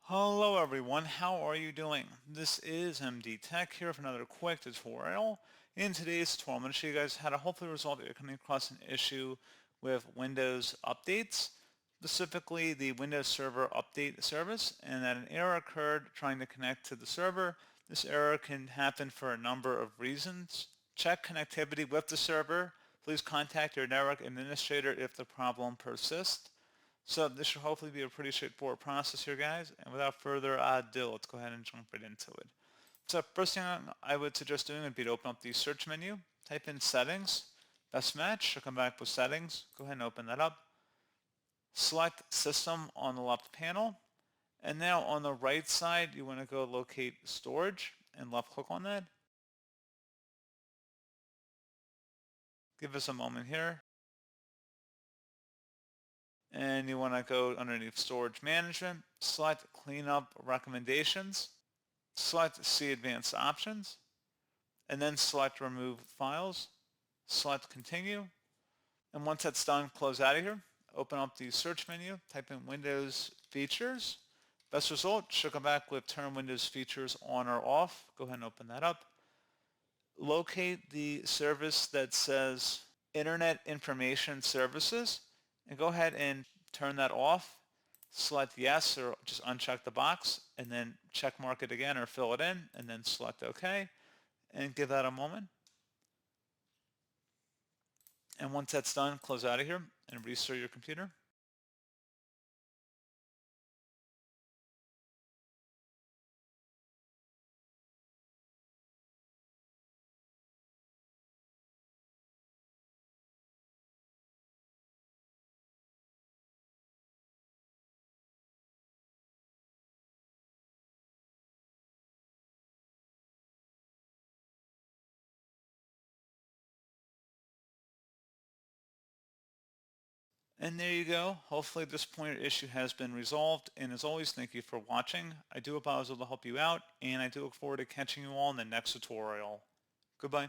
Hello everyone, how are you doing? This is MD Tech here for another quick tutorial. In today's tutorial, I'm going to show you guys how to hopefully resolve if you're coming across an issue with Windows updates, specifically the Windows Server Update service, and that an error occurred trying to connect to the server. This error can happen for a number of reasons. Check connectivity with the server. Please contact your network administrator if the problem persists. So this should hopefully be a pretty straightforward process here, guys. And without further ado, let's go ahead and jump right into it. So first thing I would suggest doing would be to open up the search menu, type in settings, best match, should come back with settings. Go ahead and open that up. Select system on the left panel. And now on the right side, you want to go locate storage and left click on that. Give us a moment here. And you want to go underneath storage management, select cleanup recommendations, select see advanced options, and then select remove files, select continue. And once that's done, close out of here, open up the search menu, type in Windows features. Best result should come back with turn Windows features on or off. Go ahead and open that up. Locate the service that says Internet Information Services and go ahead and turn that off. Select yes or just uncheck the box and then check mark it again or fill it in and then select OK and give that a moment. And once that's done, close out of here and restart your computer. And there you go. Hopefully this pointer issue has been resolved. And as always, thank you for watching. I do hope I was able to help you out, and I do look forward to catching you all in the next tutorial. Goodbye.